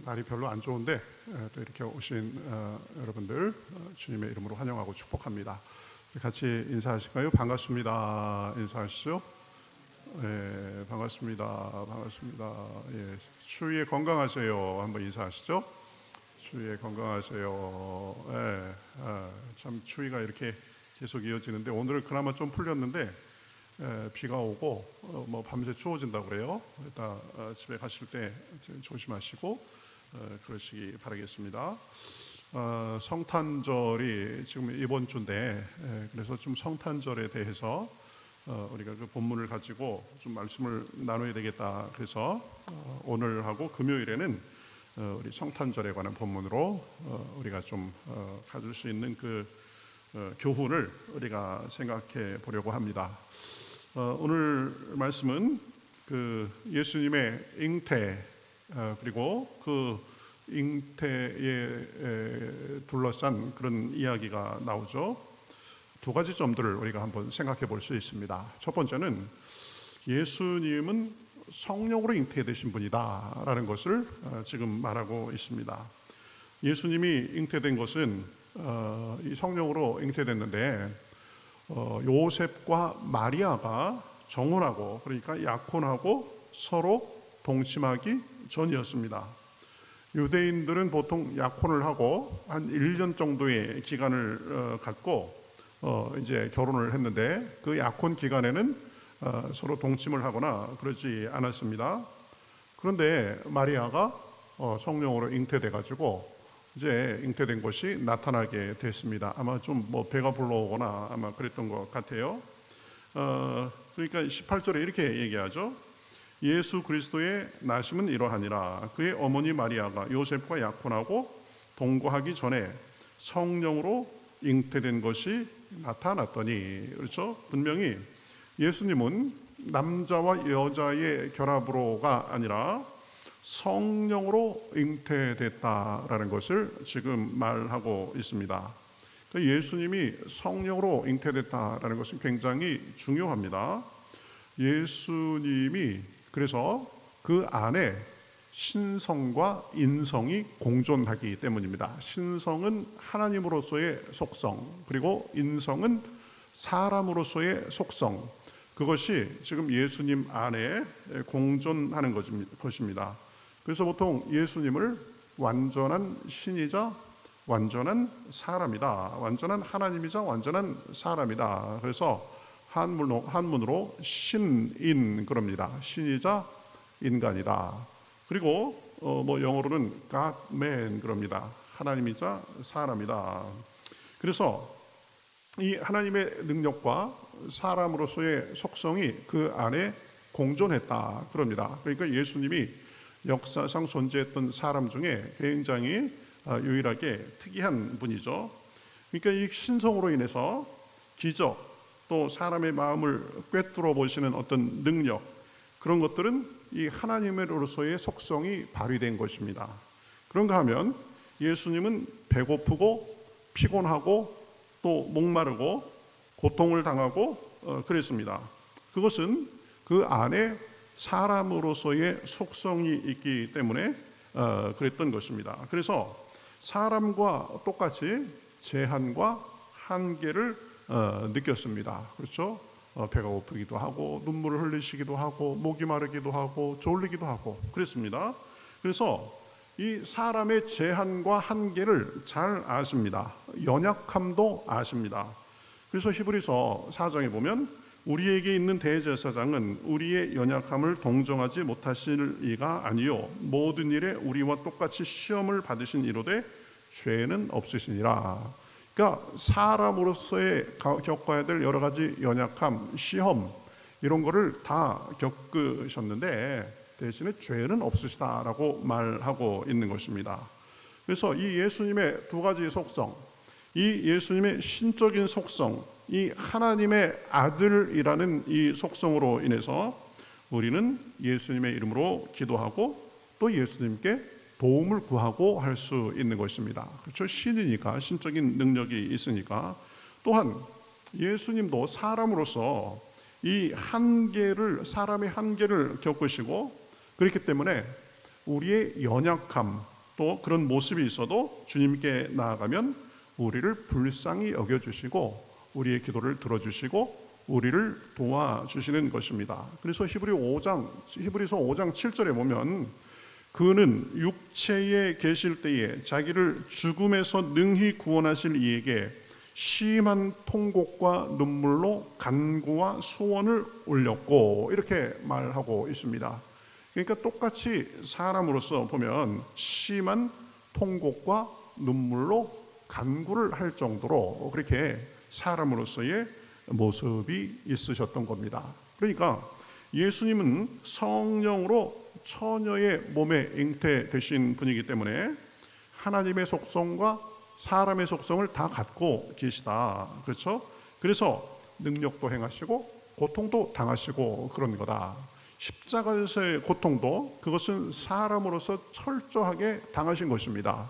날이 별로 안 좋은데 또 이렇게 오신 여러분들 주님의 이름으로 환영하고 축복합니다. 같이 인사하실까요? 반갑습니다. 인사하시죠. 네, 반갑습니다. 반갑습니다. 예, 추위에 건강하세요. 한번 인사하시죠. 추위에 건강하세요. 예, 참 추위가 이렇게 계속 이어지는데 오늘은 그나마 좀 풀렸는데 비가 오고 뭐 밤새 추워진다고 그래요. 일단 집에 가실 때 조심하시고 그러시기 바라겠습니다. 성탄절이 지금 이번 주인데 그래서 좀 성탄절에 대해서 우리가 그 본문을 가지고 좀 말씀을 나눠야 되겠다. 그래서 오늘하고 금요일에는 우리 성탄절에 관한 본문으로 우리가 좀 가질 수 있는 그 교훈을 우리가 생각해 보려고 합니다. 오늘 말씀은 그 예수님의 잉태 그리고 그 잉태에 둘러싼 그런 이야기가 나오죠. 두 가지 점들을 우리가 한번 생각해 볼 수 있습니다. 첫 번째는 예수님은 성령으로 잉태되신 분이다 라는 것을 지금 말하고 있습니다. 예수님이 잉태된 것은 이 성령으로 잉태됐는데 요셉과 마리아가 정혼하고 그러니까 약혼하고 서로 동침하기 전이었습니다. 유대인들은 보통 약혼을 하고 한 1년 정도의 기간을 갖고 이제 결혼을 했는데 그 약혼 기간에는 서로 동침을 하거나 그러지 않았습니다. 그런데 마리아가 성령으로 잉태돼 가지고 이제 잉태된 것이 나타나게 됐습니다. 아마 좀 뭐 배가 불러오거나 아마 그랬던 것 같아요. 그러니까 18절에 이렇게 얘기하죠. 예수 그리스도의 나심은 이러하니라. 그의 어머니 마리아가 요셉과 약혼하고 동거하기 전에 성령으로 잉태된 것이 나타났더니, 그렇죠? 분명히 예수님은 남자와 여자의 결합으로가 아니라 성령으로 잉태됐다라는 것을 지금 말하고 있습니다. 예수님이 성령으로 잉태됐다라는 것은 굉장히 중요합니다. 예수님이 그래서 그 안에 신성과 인성이 공존하기 때문입니다. 신성은 하나님으로서의 속성, 그리고 인성은 사람으로서의 속성, 그것이 지금 예수님 안에 공존하는 것입니다. 그래서 보통 예수님을 완전한 신이자 완전한 사람이다, 완전한 하나님이자 완전한 사람이다. 그래서 한문으로 신인 그럽니다. 신이자 인간이다. 그리고 뭐 영어로는 God man 그럽니다. 하나님이자 사람이다. 그래서 이 하나님의 능력과 사람으로서의 속성이 그 안에 공존했다 그럽니다. 그러니까 예수님이 역사상 존재했던 사람 중에 굉장히 유일하게 특이한 분이죠. 그러니까 이 신성으로 인해서 기적, 또 사람의 마음을 꿰뚫어 보시는 어떤 능력, 그런 것들은 이 하나님으로서의 속성이 발휘된 것입니다. 그런가 하면 예수님은 배고프고 피곤하고 또 목마르고 고통을 당하고 그랬습니다. 그것은 그 안에 사람으로서의 속성이 있기 때문에 그랬던 것입니다. 그래서 사람과 똑같이 제한과 한계를 느꼈습니다. 그렇죠? 배가 고프기도 하고 눈물을 흘리시기도 하고 목이 마르기도 하고 졸리기도 하고 그랬습니다. 그래서 이 사람의 제한과 한계를 잘 아십니다. 연약함도 아십니다. 그래서 히브리서 4장에 보면 우리에게 있는 대제사장은 우리의 연약함을 동정하지 못하실 이가 아니요 모든 일에 우리와 똑같이 시험을 받으신 이로되 죄는 없으시니라. 그러니까 사람으로서의 겪어야 될 여러 가지 연약함, 시험 이런 거를 다 겪으셨는데 대신에 죄는 없으시다라고 말하고 있는 것입니다. 그래서 이 예수님의 두 가지 속성, 이 예수님의 신적인 속성, 이 하나님의 아들이라는 이 속성으로 인해서 우리는 예수님의 이름으로 기도하고 또 예수님께 도움을 구하고 할 수 있는 것입니다. 그렇죠? 신이니까, 신적인 능력이 있으니까. 또한 예수님도 사람으로서 이 한계를, 사람의 한계를 겪으시고 그렇기 때문에 우리의 연약함 또 그런 모습이 있어도 주님께 나아가면 우리를 불쌍히 여겨주시고 우리의 기도를 들어주시고 우리를 도와주시는 것입니다. 그래서 히브리서 5장 7절에 보면 그는 육체에 계실 때에 자기를 죽음에서 능히 구원하실 이에게 심한 통곡과 눈물로 간구와 소원을 올렸고 이렇게 말하고 있습니다. 그러니까 똑같이 사람으로서 보면 심한 통곡과 눈물로 간구를 할 정도로 그렇게 사람으로서의 모습이 있으셨던 겁니다. 그러니까 예수님은 성령으로 처녀의 몸에 잉태되신 분이기 때문에 하나님의 속성과 사람의 속성을 다 갖고 계시다. 그렇죠? 그래서 능력도 행하시고 고통도 당하시고 그런 거다. 십자가에서의 고통도 그것은 사람으로서 철저하게 당하신 것입니다.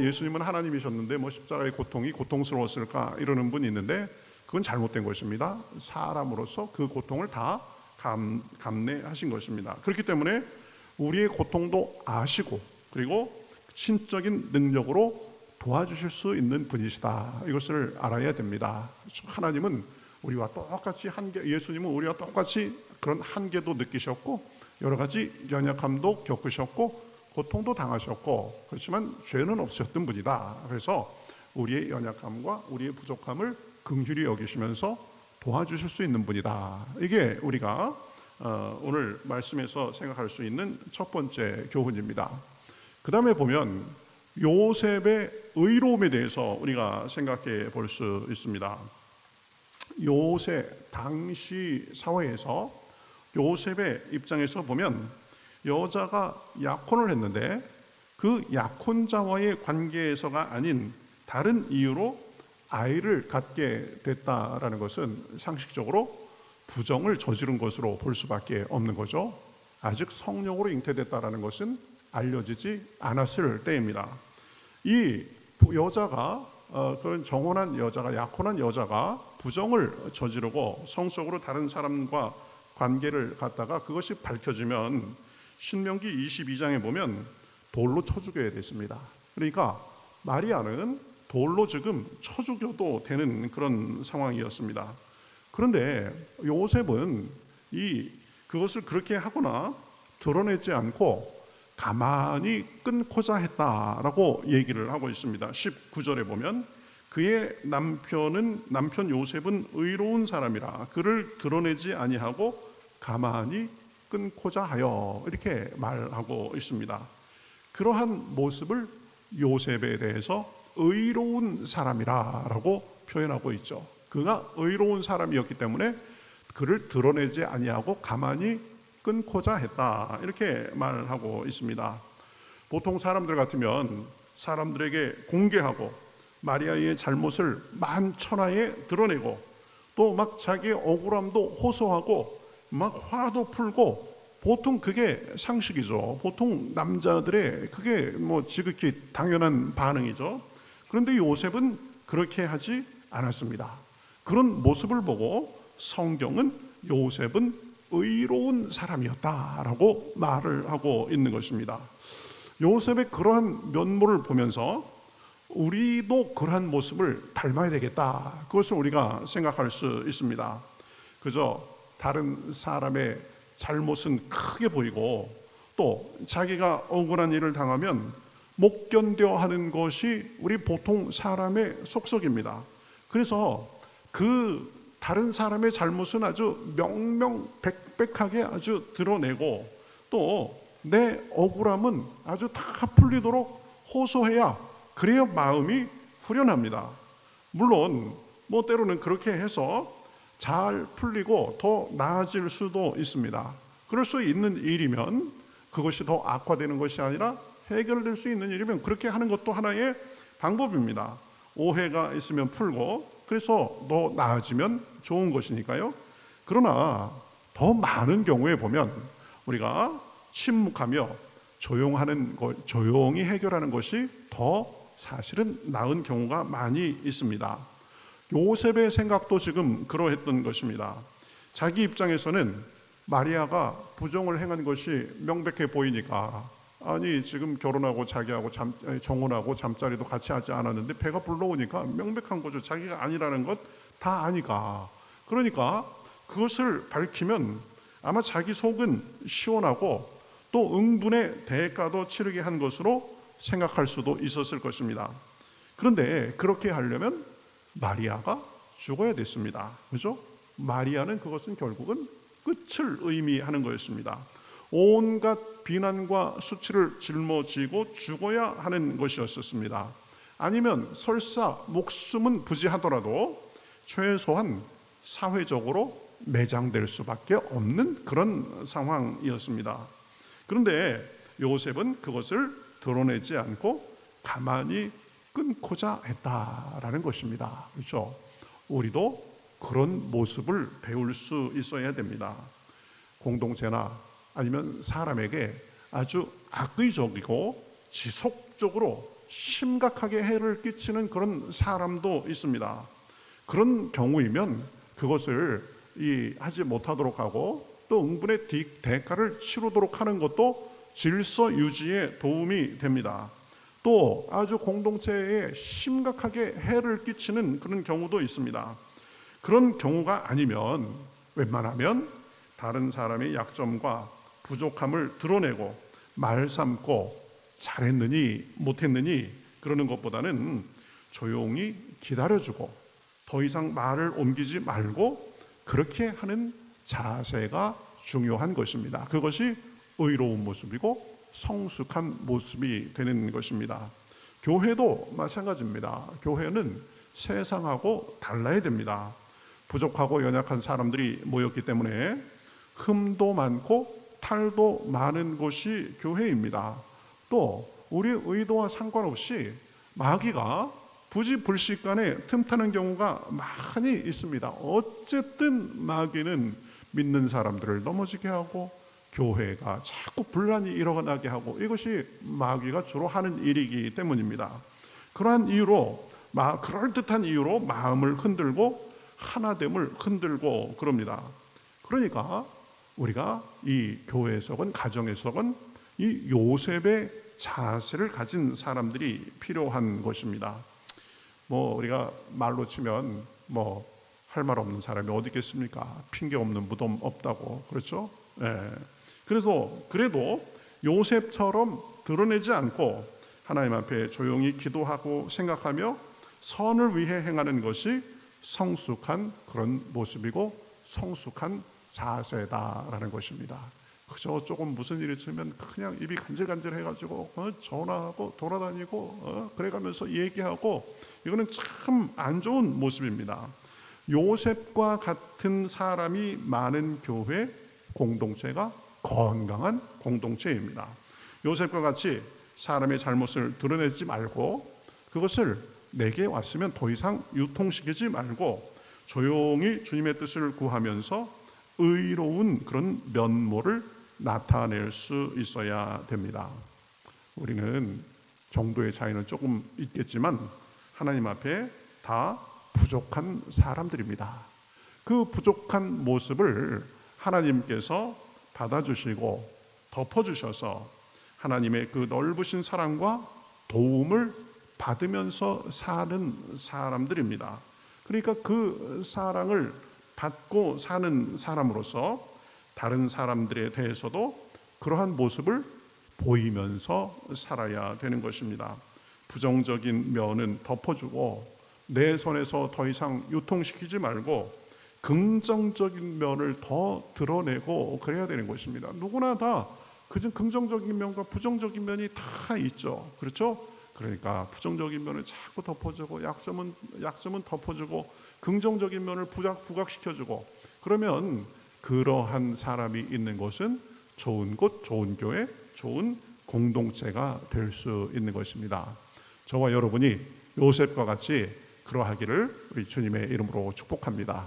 예수님은 하나님이셨는데 십자가의 고통이 고통스러웠을까 이러는 분이 있는데 그건 잘못된 것입니다. 사람으로서 그 고통을 다 감내하신 것입니다. 그렇기 때문에 우리의 고통도 아시고 그리고 신적인 능력으로 도와주실 수 있는 분이시다. 이것을 알아야 됩니다. 하나님은 우리와 똑같이 예수님은 우리와 똑같이 그런 한계도 느끼셨고 여러 가지 연약함도 겪으셨고 고통도 당하셨고 그렇지만 죄는 없으셨던 분이다. 그래서 우리의 연약함과 우리의 부족함을 긍휼히 여기시면서 도와주실 수 있는 분이다. 이게 우리가 오늘 말씀에서 생각할 수 있는 첫 번째 교훈입니다. 그 다음에 보면 요셉의 의로움에 대해서 우리가 생각해 볼 수 있습니다. 요셉 당시 사회에서 요셉의 입장에서 보면 여자가 약혼을 했는데 그 약혼자와의 관계에서가 아닌 다른 이유로 아이를 갖게 됐다라는 것은 상식적으로 부정을 저지른 것으로 볼 수밖에 없는 거죠. 아직 성령으로 잉태됐다라는 것은 알려지지 않았을 때입니다. 이 여자가 그런 정혼한 여자가 약혼한 여자가 부정을 저지르고 성적으로 다른 사람과 관계를 갖다가 그것이 밝혀지면 신명기 22장에 보면 돌로 쳐 죽여야 됐습니다. 그러니까 마리아는 돌로 지금 쳐 죽여도 되는 그런 상황이었습니다. 그런데 요셉은 그것을 그렇게 하거나 드러내지 않고 가만히 끊고자 했다라고 얘기를 하고 있습니다. 19절에 보면 그의 남편 요셉은 의로운 사람이라 그를 드러내지 아니하고 가만히 끊고자 하여 이렇게 말하고 있습니다. 그러한 모습을 요셉에 대해서 의로운 사람이라고 표현하고 있죠. 그가 의로운 사람이었기 때문에 그를 드러내지 아니하고 가만히 끊고자 했다 이렇게 말하고 있습니다. 보통 사람들 같으면 사람들에게 공개하고 마리아의 잘못을 만천하에 드러내고 또 막 자기의 억울함도 호소하고 막 화도 풀고 보통 그게 상식이죠. 보통 남자들의 그게 지극히 당연한 반응이죠. 그런데 요셉은 그렇게 하지 않았습니다. 그런 모습을 보고 성경은 요셉은 의로운 사람이었다라고 말을 하고 있는 것입니다. 요셉의 그러한 면모를 보면서 우리도 그러한 모습을 닮아야 되겠다. 그것을 우리가 생각할 수 있습니다. 그저 다른 사람의 잘못은 크게 보이고 또 자기가 억울한 일을 당하면 못 견뎌 하는 것이 우리 보통 사람의 속성입니다. 그래서 그 다른 사람의 잘못은 아주 명명백백하게 아주 드러내고 또 내 억울함은 아주 다 풀리도록 호소해야 그래야 마음이 후련합니다. 물론 때로는 그렇게 해서 잘 풀리고 더 나아질 수도 있습니다. 그럴 수 있는 일이면 그것이 더 악화되는 것이 아니라 해결될 수 있는 일이면 그렇게 하는 것도 하나의 방법입니다. 오해가 있으면 풀고 그래서 더 나아지면 좋은 것이니까요. 그러나 더 많은 경우에 보면 우리가 침묵하며 조용히 해결하는 것이 더 사실은 나은 경우가 많이 있습니다. 요셉의 생각도 지금 그러했던 것입니다. 자기 입장에서는 마리아가 부정을 행한 것이 명백해 보이니까, 아니 지금 결혼하고 자기하고 정혼하고 잠자리도 같이 하지 않았는데 배가 불러오니까 명백한 거죠. 자기가 아니라는 것 다 아니까. 그러니까 그것을 밝히면 아마 자기 속은 시원하고 또 응분의 대가도 치르게 한 것으로 생각할 수도 있었을 것입니다. 그런데 그렇게 하려면 마리아가 죽어야 됐습니다. 그죠? 마리아는 그것은 결국은 끝을 의미하는 거였습니다. 온갖 비난과 수치를 짊어지고 죽어야 하는 것이었습니다. 아니면 설사 목숨은 부지하더라도 최소한 사회적으로 매장될 수밖에 없는 그런 상황이었습니다. 그런데 요셉은 그것을 드러내지 않고 가만히 끊고자 했다라는 것입니다. 그렇죠? 우리도 그런 모습을 배울 수 있어야 됩니다. 공동체나 아니면 사람에게 아주 악의적이고 지속적으로 심각하게 해를 끼치는 그런 사람도 있습니다. 그런 경우이면 그것을 하지 못하도록 하고 또 응분의 대가를 치르도록 하는 것도 질서 유지에 도움이 됩니다. 또 아주 공동체에 심각하게 해를 끼치는 그런 경우도 있습니다. 그런 경우가 아니면 웬만하면 다른 사람의 약점과 부족함을 드러내고 말삼고 잘했느니 못했느니 그러는 것보다는 조용히 기다려주고 더 이상 말을 옮기지 말고 그렇게 하는 자세가 중요한 것입니다. 그것이 의로운 모습이고 성숙한 모습이 되는 것입니다. 교회도 마찬가지입니다. 교회는 세상하고 달라야 됩니다. 부족하고 연약한 사람들이 모였기 때문에 흠도 많고 탈도 많은 곳이 교회입니다. 또 우리 의도와 상관없이 마귀가 부지불식간에 틈타는 경우가 많이 있습니다. 어쨌든 마귀는 믿는 사람들을 넘어지게 하고 교회가 자꾸 분란이 일어나게 하고 이것이 마귀가 주로 하는 일이기 때문입니다. 그러한 이유로 그럴듯한 이유로 마음을 흔들고 하나됨을 흔들고 그럽니다. 그러니까 우리가 이 교회에서건 가정에서건 이 요셉의 자세를 가진 사람들이 필요한 것입니다. 우리가 말로 치면 할 말 없는 사람이 어디 있겠습니까? 핑계 없는 무덤 없다고 그렇죠? 그래도 요셉처럼 드러내지 않고 하나님 앞에 조용히 기도하고 생각하며 선을 위해 행하는 것이 성숙한 그런 모습이고 성숙한 자세다라는 것입니다. 그저 조금 무슨 일이 있으면 그냥 입이 간질간질 해가지고 전화하고 돌아다니고 그래가면서 얘기하고 이거는 참 안 좋은 모습입니다. 요셉과 같은 사람이 많은 교회 공동체가 건강한 공동체입니다. 요셉과 같이 사람의 잘못을 드러내지 말고 그것을 내게 왔으면 더 이상 유통시키지 말고 조용히 주님의 뜻을 구하면서 의로운 그런 면모를 나타낼 수 있어야 됩니다. 우리는 정도의 차이는 조금 있겠지만 하나님 앞에 다 부족한 사람들입니다. 그 부족한 모습을 하나님께서 받아주시고 덮어주셔서 하나님의 그 넓으신 사랑과 도움을 받으면서 사는 사람들입니다. 그러니까 그 사랑을 받고 사는 사람으로서 다른 사람들에 대해서도 그러한 모습을 보이면서 살아야 되는 것입니다. 부정적인 면은 덮어주고 내 손에서 더 이상 유통시키지 말고 긍정적인 면을 더 드러내고 그래야 되는 것입니다. 누구나 다 긍정적인 면과 부정적인 면이 다 있죠. 그렇죠? 그러니까 부정적인 면을 자꾸 덮어주고 약점은 덮어주고 긍정적인 면을 부각시켜주고 그러면 그러한 사람이 있는 곳은 좋은 곳, 좋은 교회, 좋은 공동체가 될 수 있는 것입니다. 저와 여러분이 요셉과 같이 그러하기를 우리 주님의 이름으로 축복합니다.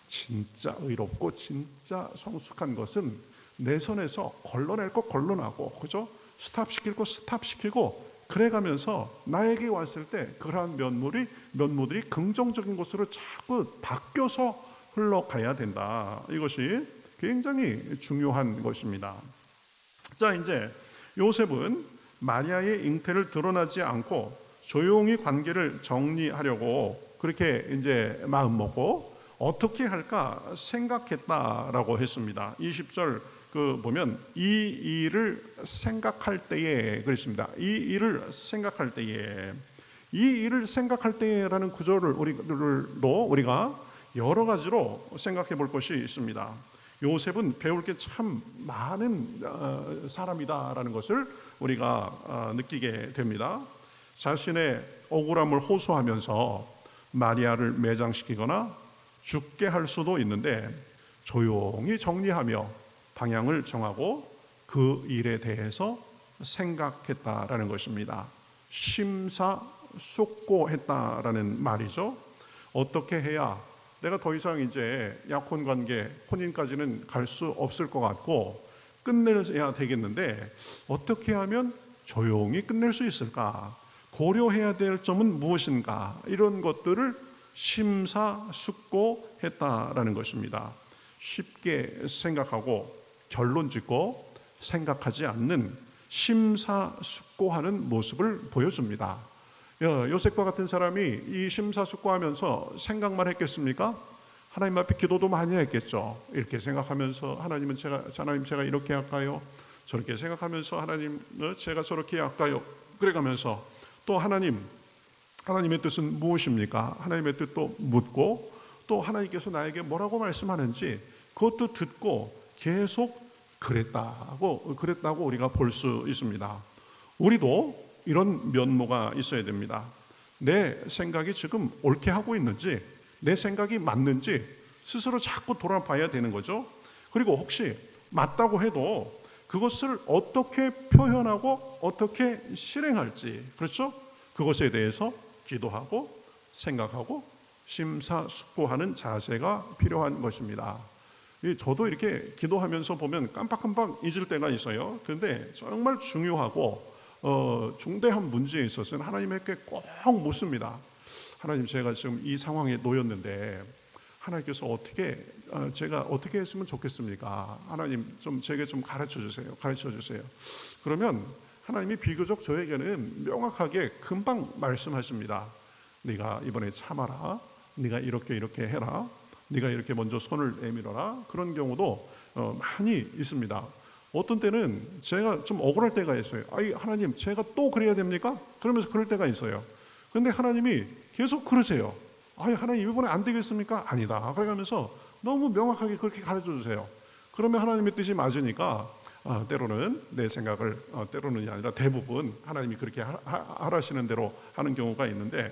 진짜 의롭고 진짜 성숙한 것은 내 손에서 걸러낼 거 걸러나고 그죠? 스탑시킬 거 스탑시키고 그래가면서 나에게 왔을 때 그러한 면모들이 긍정적인 것으로 자꾸 바뀌어서 흘러가야 된다. 이것이 굉장히 중요한 것입니다. 자, 이제 요셉은 마리아의 잉태를 드러나지 않고 조용히 관계를 정리하려고 그렇게 이제 마음먹고 어떻게 할까 생각했다라고 했습니다. 20절 보면 이 일을 생각할 때에 그랬습니다. 이 일을 생각할 때에, 이 일을 생각할 때라는 구절을 우리가 여러 가지로 생각해 볼 것이 있습니다. 요셉은 배울 게 참 많은 사람이다라는 것을 우리가 느끼게 됩니다. 자신의 억울함을 호소하면서 마리아를 매장시키거나 죽게 할 수도 있는데 조용히 정리하며 방향을 정하고 그 일에 대해서 생각했다라는 것입니다. 심사숙고했다라는 말이죠. 어떻게 해야 내가 더 이상 이제 약혼 관계, 혼인까지는 갈 수 없을 것 같고 끝내야 되겠는데 어떻게 하면 조용히 끝낼 수 있을까? 고려해야 될 점은 무엇인가? 이런 것들을 심사숙고했다라는 것입니다. 쉽게 생각하고 결론 짓고 생각하지 않는 심사숙고하는 모습을 보여줍니다. 요셉과 같은 사람이 이 심사숙고하면서 생각만 했겠습니까? 하나님 앞에 기도도 많이 했겠죠. 이렇게 생각하면서 하나님 제가 이렇게 할까요? 저렇게 생각하면서 하나님 제가 저렇게 할까요? 그래가면서 또 하나님의 뜻은 무엇입니까? 하나님의 뜻도 묻고 또 하나님께서 나에게 뭐라고 말씀하는지 그것도 듣고 계속 그랬다고 우리가 볼 수 있습니다. 우리도 이런 면모가 있어야 됩니다. 내 생각이 지금 옳게 하고 있는지, 내 생각이 맞는지 스스로 자꾸 돌아봐야 되는 거죠. 그리고 혹시 맞다고 해도 그것을 어떻게 표현하고 어떻게 실행할지, 그렇죠? 그것에 대해서 기도하고 생각하고 심사숙고하는 자세가 필요한 것입니다. 저도 이렇게 기도하면서 보면 깜빡깜빡 잊을 때가 있어요. 그런데 정말 중요하고 중대한 문제에 있어서는 하나님께 꼭 묻습니다. 하나님, 제가 지금 이 상황에 놓였는데 하나님께서 제가 어떻게 했으면 좋겠습니까? 하나님 제게 가르쳐 주세요. 그러면 하나님이 비교적 저에게는 명확하게 금방 말씀하십니다. 네가 이번에 참아라. 네가 이렇게 해라. 네가 이렇게 먼저 손을 내밀어라. 그런 경우도 많이 있습니다. 어떤 때는 제가 좀 억울할 때가 있어요. 하나님, 제가 또 그래야 됩니까? 그러면서 그럴 때가 있어요. 그런데 하나님이 계속 그러세요. 하나님, 이번에 안 되겠습니까? 아니다. 그래가면서 너무 명확하게 그렇게 가르쳐 주세요. 그러면 하나님의 뜻이 맞으니까 때로는 내 생각을 때로는이 아니라 대부분 하나님이 그렇게 하라시는 대로 하는 경우가 있는데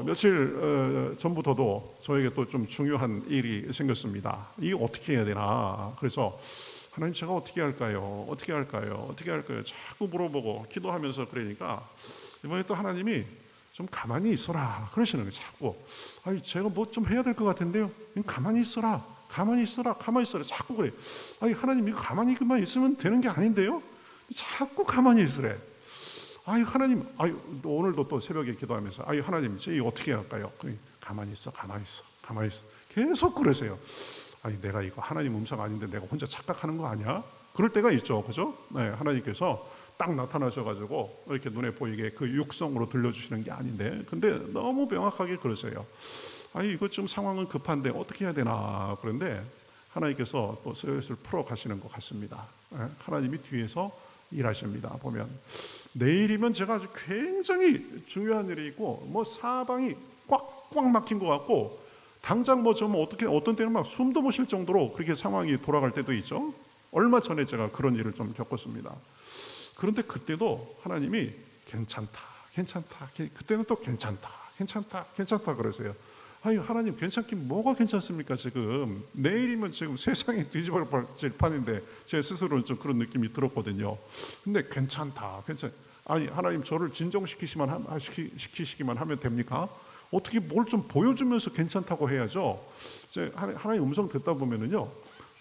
며칠 전부터도 저에게 또 좀 중요한 일이 생겼습니다. 이게 어떻게 해야 되나? 그래서 하나님, 제가 어떻게 할까요? 자꾸 물어보고 기도하면서 그러니까 이번에 또 하나님이 좀 가만히 있어라 그러시는 거예요. 자꾸 제가 뭐 좀 해야 될 것 같은데요. 가만히 있어라. 자꾸 그래. 하나님, 이거 가만히만 있으면 되는 게 아닌데요. 자꾸 가만히 있으래. 하나님, 오늘도 또 새벽에 기도하면서 하나님, 이거 어떻게 할까요? 가만히 있어. 계속 그러세요. 내가 이거 하나님 음성 아닌데 내가 혼자 착각하는 거 아니야? 그럴 때가 있죠, 그죠? 네, 하나님께서 딱 나타나셔가지고 이렇게 눈에 보이게 그 육성으로 들려주시는 게 아닌데, 근데 너무 명확하게 그러세요. 이거 좀 상황은 급한데 어떻게 해야 되나? 그런데 하나님께서 또 슬슬 풀어 가시는 것 같습니다. 하나님이 뒤에서 일하십니다. 보면 내일이면 제가 아주 굉장히 중요한 일이 있고 사방이 꽉꽉 막힌 것 같고 당장 어떤 때는 막 숨도 못 쉴 정도로 그렇게 상황이 돌아갈 때도 있죠. 얼마 전에 제가 그런 일을 좀 겪었습니다. 그런데 그때도 하나님이 괜찮다. 그때는 또 괜찮다 그러세요. 하나님, 괜찮긴 뭐가 괜찮습니까? 지금 내일이면 지금 세상이 뒤집어질 판인데 제 스스로는 좀 그런 느낌이 들었거든요. 근데 괜찮다. 하나님, 저를 진정시키시기만 하면 됩니까? 어떻게 뭘 좀 보여주면서 괜찮다고 해야죠. 하나님 음성 듣다 보면은요,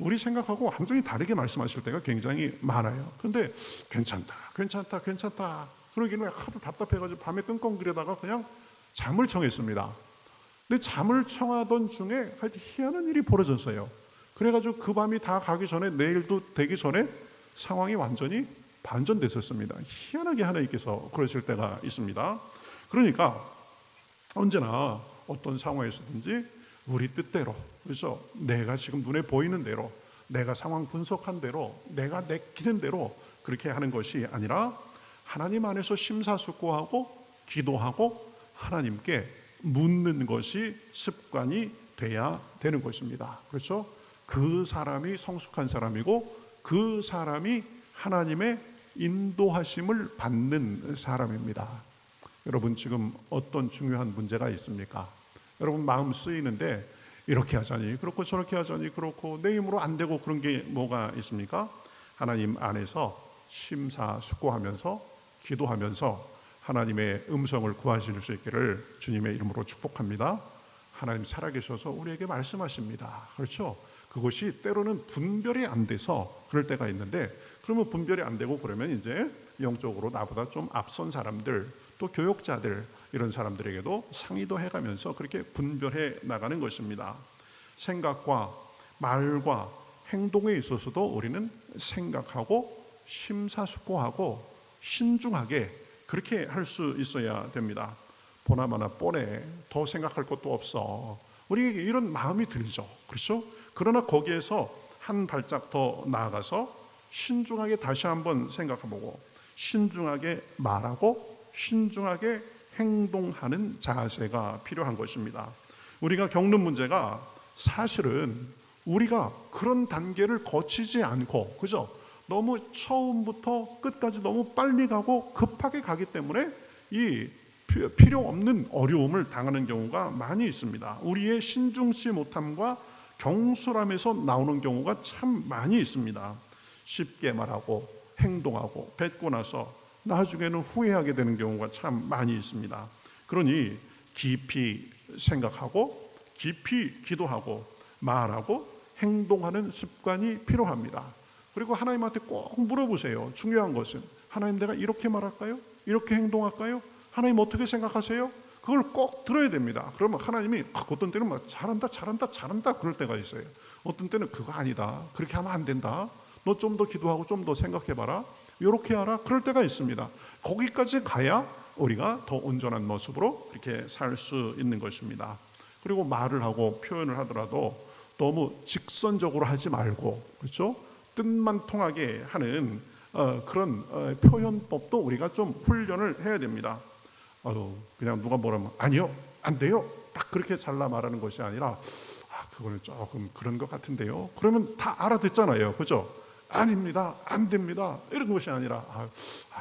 우리 생각하고 완전히 다르게 말씀하실 때가 굉장히 많아요. 근데 괜찮다. 그러기는 하도 답답해가지고 밤에 끙끙거리다가 그냥 잠을 청했습니다. 근데 잠을 청하던 중에 하여튼 희한한 일이 벌어졌어요. 그래가지고 그 밤이 다 가기 전에, 내일도 되기 전에 상황이 완전히 반전됐었습니다. 희한하게 하나님께서 그러실 때가 있습니다. 그러니까 언제나 어떤 상황에서든지 우리 뜻대로, 그래서 내가 지금 눈에 보이는 대로, 내가 상황 분석한 대로, 내가 내키는 대로 그렇게 하는 것이 아니라 하나님 안에서 심사숙고하고 기도하고 하나님께 묻는 것이 습관이 돼야 되는 것입니다. 그렇죠? 그 사람이 성숙한 사람이고 그 사람이 하나님의 인도하심을 받는 사람입니다. 여러분, 지금 어떤 중요한 문제가 있습니까? 여러분 마음 쓰이는데 이렇게 하자니 그렇고 저렇게 하자니 그렇고 내 힘으로 안 되고 그런 게 뭐가 있습니까? 하나님 안에서 심사숙고하면서 기도하면서 하나님의 음성을 구하실 수 있기를 주님의 이름으로 축복합니다. 하나님 살아계셔서 우리에게 말씀하십니다. 그렇죠? 그것이 때로는 분별이 안 돼서 그럴 때가 있는데, 그러면 분별이 안 되고 그러면 이제 영적으로 나보다 좀 앞선 사람들, 또 교역자들, 이런 사람들에게도 상의도 해가면서 그렇게 분별해 나가는 것입니다. 생각과 말과 행동에 있어서도 우리는 생각하고 심사숙고하고 신중하게 그렇게 할 수 있어야 됩니다. 보나마나 뻔해, 더 생각할 것도 없어, 우리에게 이런 마음이 들죠. 그렇죠? 그러나 거기에서 한 발짝 더 나아가서 신중하게 다시 한번 생각해보고 신중하게 말하고 신중하게 행동하는 자세가 필요한 것입니다. 우리가 겪는 문제가 사실은 우리가 그런 단계를 거치지 않고, 그죠? 너무 처음부터 끝까지 너무 빨리 가고 급하게 가기 때문에 이 필요 없는 어려움을 당하는 경우가 많이 있습니다. 우리의 신중치 못함과 경솔함에서 나오는 경우가 참 많이 있습니다. 쉽게 말하고 행동하고 뱉고 나서 나중에는 후회하게 되는 경우가 참 많이 있습니다. 그러니 깊이 생각하고 깊이 기도하고 말하고 행동하는 습관이 필요합니다. 그리고 하나님한테 꼭 물어보세요. 중요한 것은 하나님, 내가 이렇게 말할까요? 이렇게 행동할까요? 하나님 어떻게 생각하세요? 그걸 꼭 들어야 됩니다. 그러면 하나님이 어떤 때는 막 잘한다 그럴 때가 있어요. 어떤 때는 그거 아니다, 그렇게 하면 안 된다, 너 좀 더 기도하고 좀 더 생각해봐라, 이렇게 하라, 그럴 때가 있습니다. 거기까지 가야 우리가 더 온전한 모습으로 이렇게 살 수 있는 것입니다. 그리고 말을 하고 표현을 하더라도 너무 직선적으로 하지 말고, 그렇죠? 뜻만 통하게 하는 그런 표현법도 우리가 좀 훈련을 해야 됩니다. 그냥 누가 뭐라면 아니요, 안 돼요, 딱 그렇게 잘라 말하는 것이 아니라 그거는 조금 그런 것 같은데요, 그러면 다 알아듣잖아요. 그죠? 아닙니다, 안 됩니다, 이런 것이 아니라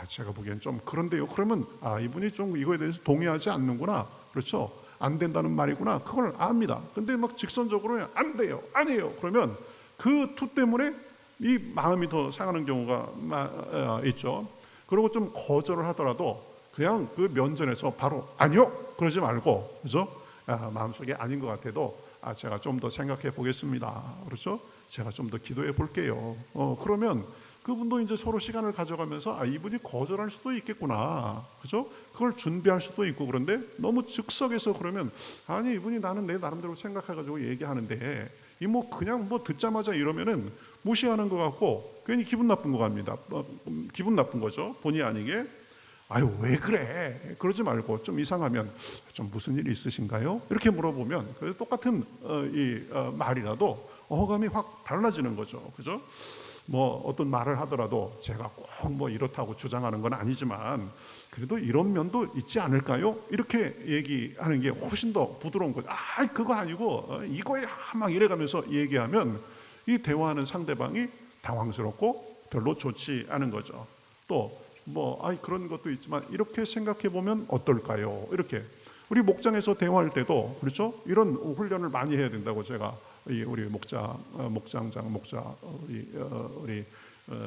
제가 보기엔 좀 그런데요, 그러면 이분이 좀 이거에 대해서 동의하지 않는구나, 그렇죠? 안 된다는 말이구나, 그걸 압니다. 근데 막 직선적으로 안 돼요, 아니에요, 그러면 그 투 때문에 이 마음이 더 상하는 경우가 있죠. 그리고 좀 거절을 하더라도 그냥 그 면전에서 바로 아니요 그러지 말고, 그죠? 마음속에 아닌 것 같아도 제가 좀 더 생각해 보겠습니다, 그렇죠? 제가 좀 더 기도해 볼게요. 그러면 그분도 이제 서로 시간을 가져가면서 이분이 거절할 수도 있겠구나, 그죠? 그걸 준비할 수도 있고. 그런데 너무 즉석에서 그러면 이분이 나는 내 나름대로 생각해가지고 얘기하는데 뭐 그냥 뭐 듣자마자 이러면은 무시하는 것 같고 괜히 기분 나쁜 것 같습니다. 기분 나쁜 거죠, 본의 아니게. 왜 그래? 그러지 말고 좀 이상하면 좀 무슨 일이 있으신가요? 이렇게 물어보면 똑같은 말이라도 어감이 확 달라지는 거죠. 그죠? 뭐 어떤 말을 하더라도 제가 꼭 뭐 이렇다고 주장하는 건 아니지만 그래도 이런 면도 있지 않을까요? 이렇게 얘기하는 게 훨씬 더 부드러운 거죠. 그거 아니고 이거야 막 이래가면서 얘기하면 이 대화하는 상대방이 당황스럽고 별로 좋지 않은 거죠. 또 그런 것도 있지만 이렇게 생각해 보면 어떨까요? 이렇게 우리 목장에서 대화할 때도 그렇죠? 이런 훈련을 많이 해야 된다고 제가 우리 목장장 목자 우리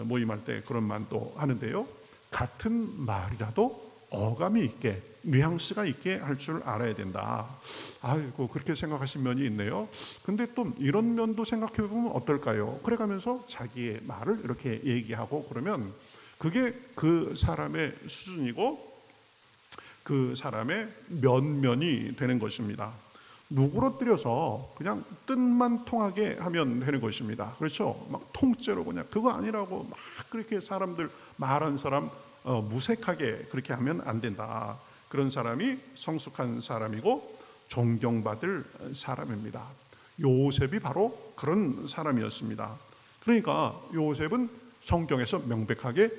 모임할 때 그런 말도 하는데요. 같은 말이라도 어감이 있게, 뉘앙스가 있게 할 줄 알아야 된다. 그렇게 생각하신 면이 있네요. 근데 또 이런 면도 생각해 보면 어떨까요? 그래가면서 자기의 말을 이렇게 얘기하고 그러면 그게 그 사람의 수준이고 그 사람의 면면이 되는 것입니다. 누그러뜨려서 그냥 뜻만 통하게 하면 되는 것입니다. 그렇죠? 막 통째로 그냥 그거 아니라고 막 그렇게 사람들 말한 사람 무색하게 그렇게 하면 안 된다. 그런 사람이 성숙한 사람이고 존경받을 사람입니다. 요셉이 바로 그런 사람이었습니다. 그러니까 요셉은 성경에서 명백하게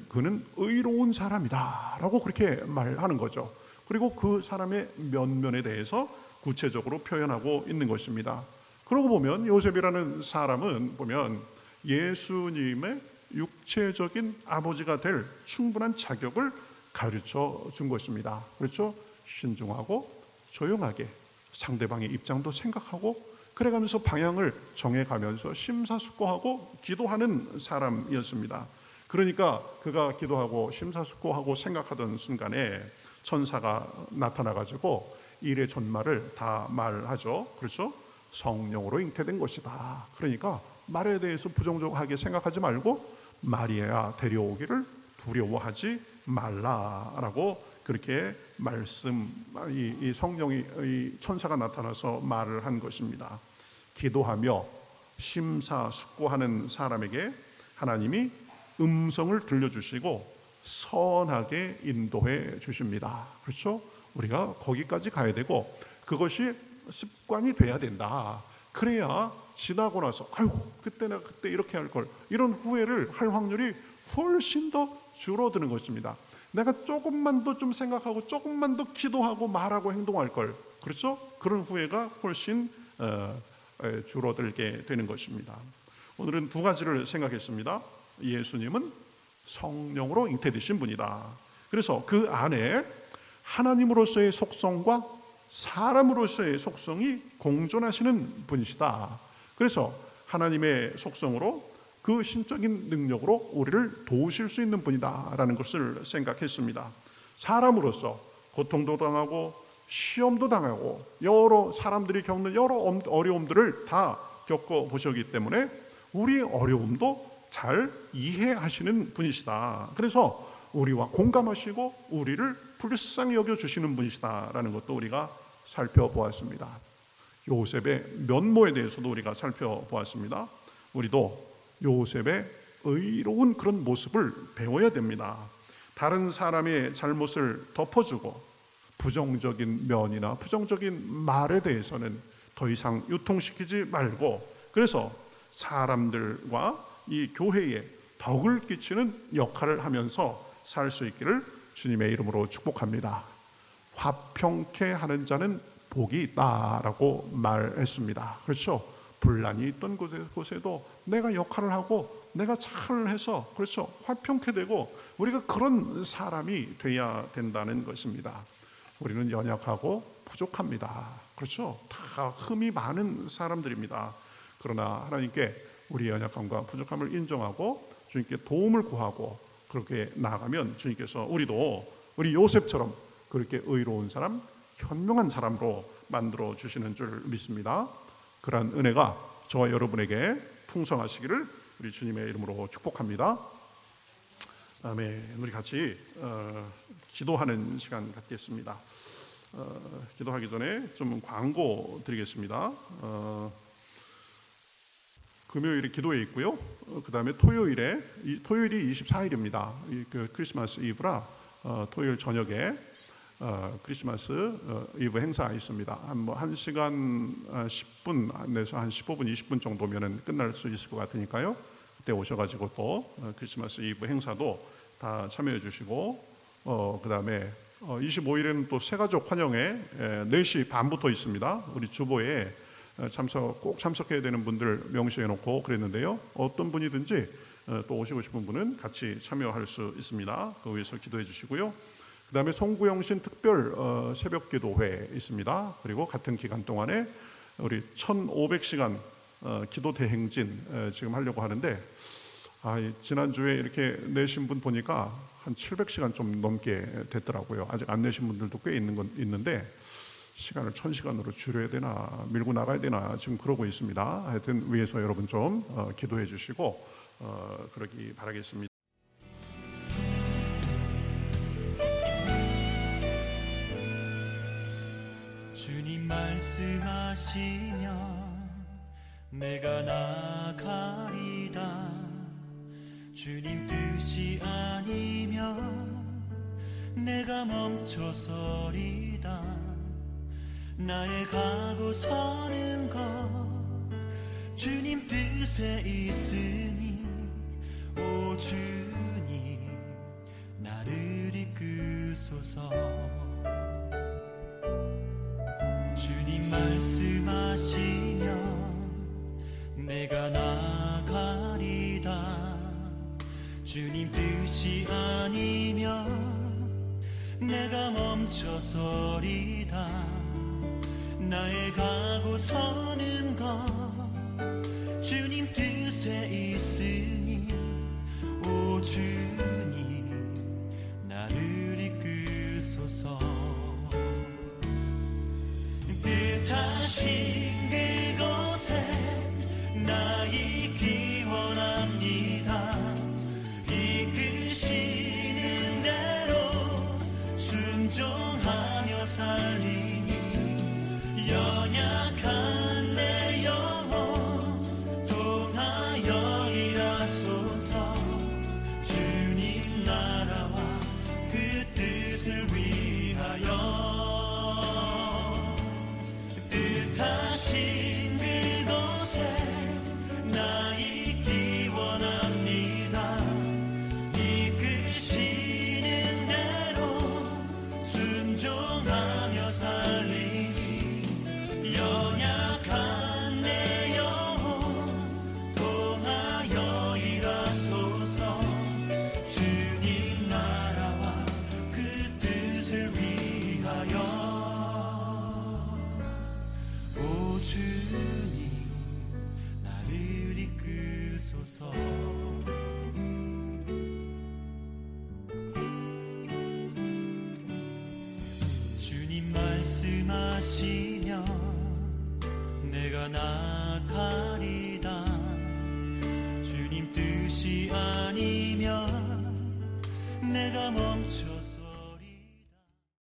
그는 의로운 사람이다라고 그렇게 말하는 거죠. 그리고 그 사람의 면면에 대해서 구체적으로 표현하고 있는 것입니다. 그러고 보면 요셉이라는 사람은 보면 예수님의 육체적인 아버지가 될 충분한 자격을 가르쳐 준 것입니다. 그렇죠? 신중하고 조용하게 상대방의 입장도 생각하고 그래가면서 방향을 정해가면서 심사숙고하고 기도하는 사람이었습니다. 그러니까 그가 기도하고 심사숙고하고 생각하던 순간에 천사가 나타나가지고 일의 전말을 다 말하죠. 그렇죠? 성령으로 잉태된 것이다. 그러니까 말에 대해서 부정적하게 생각하지 말고 마리아 데려오기를 두려워하지 말라라고 그렇게 이 성령이 이 천사가 나타나서 말을 한 것입니다. 기도하며 심사숙고하는 사람에게 하나님이 음성을 들려주시고 선하게 인도해 주십니다. 그렇죠? 우리가 거기까지 가야 되고 그것이 습관이 돼야 된다. 그래야 지나고 나서 아이고 그때 내가 그때 이렇게 할 걸 이런 후회를 할 확률이 훨씬 더 줄어드는 것입니다. 내가 조금만 더 좀 생각하고 조금만 더 기도하고 말하고 행동할 걸 그렇죠? 그런 후회가 훨씬 줄어들게 되는 것입니다. 오늘은 두 가지를 생각했습니다. 예수님은 성령으로 잉태되신 분이다. 그래서 그 안에 하나님으로서의 속성과 사람으로서의 속성이 공존하시는 분이시다. 그래서 하나님의 속성으로 그 신적인 능력으로 우리를 도우실 수 있는 분이다라는 것을 생각했습니다. 사람으로서 고통도 당하고 시험도 당하고 여러 사람들이 겪는 여러 어려움들을 다 겪어보셨기 때문에 우리의 어려움도 잘 이해하시는 분이시다. 그래서 우리와 공감하시고 우리를 불쌍히 여겨주시는 분이시다라는 것도 우리가 살펴보았습니다. 요셉의 면모에 대해서도 우리가 살펴보았습니다. 우리도 요셉의 의로운 그런 모습을 배워야 됩니다. 다른 사람의 잘못을 덮어주고 부정적인 면이나 부정적인 말에 대해서는 더 이상 유통시키지 말고 그래서 사람들과 이 교회에 덕을 끼치는 역할을 하면서 살 수 있기를 주님의 이름으로 축복합니다. 화평케 하는 자는 복이 있다라고 말했습니다. 그렇죠? 분란이 있던 곳에도 내가 역할을 하고 내가 잘 해서 그렇죠? 화평케 되고 우리가 그런 사람이 돼야 된다는 것입니다. 우리는 연약하고 부족합니다. 그렇죠? 다 흠이 많은 사람들입니다. 그러나 하나님께 우리 연약함과 부족함을 인정하고 주님께 도움을 구하고 그렇게 나아가면 주님께서 우리 요셉처럼 그렇게 의로운 사람, 현명한 사람으로 만들어 주시는 줄 믿습니다. 그러한 은혜가 저와 여러분에게 풍성하시기를 우리 주님의 이름으로 축복합니다. 아멘. 우리 같이 기도하는 시간 갖겠습니다. 기도하기 전에 좀 광고 드리겠습니다. 금요일에 기도회 있고요. 그 다음에 토요일이 24일입니다. 그 크리스마스 이브라 토요일 저녁에 크리스마스 이브 행사 있습니다. 한 1시간 10분 내서 한 15분 20분 정도면은 끝날 수 있을 것 같으니까요. 그때 오셔가지고 또 크리스마스 이브 행사도 다 참여해 주시고 그 다음에 25일에는 또 새가족 환영회 4시 반부터 있습니다. 우리 주보에 꼭 참석해야 되는 분들 명시해 놓고 그랬는데요. 어떤 분이든지 또 오시고 싶은 분은 같이 참여할 수 있습니다. 그 위해서 기도해 주시고요. 그 다음에 송구영신 특별 새벽 기도회 있습니다. 그리고 같은 기간 동안에 우리 1500시간 기도 대행진 지금 하려고 하는데 지난주에 이렇게 내신 분 보니까 한 700시간 좀 넘게 됐더라고요. 아직 안 내신 분들도 꽤 있는데 시간을 1000시간으로 줄여야 되나 밀고 나가야 되나 지금 그러고 있습니다. 하여튼 위에서 여러분 좀 기도해 주시고 그러기 바라겠습니다. 주님 말씀하시면 내가 나가리다. 주님 뜻이 아니면 내가 멈춰서리다. 나의 가고 서는 것 주님 뜻에 있으니 오 주님 나를 이끄소서. 주님 말씀하시면 내가 나가리다. 주님 뜻이 아니면 내가 멈춰서리다. 나의 가고 서는 것 주님 뜻에 있으니 오 주님 나를 이끄소서. 뜻하신 그곳에 나 있기 원합니다. 이끄시는 대로 순종하며 살리니 연약한 내 영혼 통하여 일하소서. 주님 나라와 그 뜻을 위하여 뜻하신 그곳에 나 있기 원합니다. 이끄시는 대로 순종하며 살리니 연약한 내 영혼 통하여 일하소서. 주님 나라와 그 뜻을 위하여 오 주님 나를 이끄소서. 주님 말씀하시면 내가 나가리.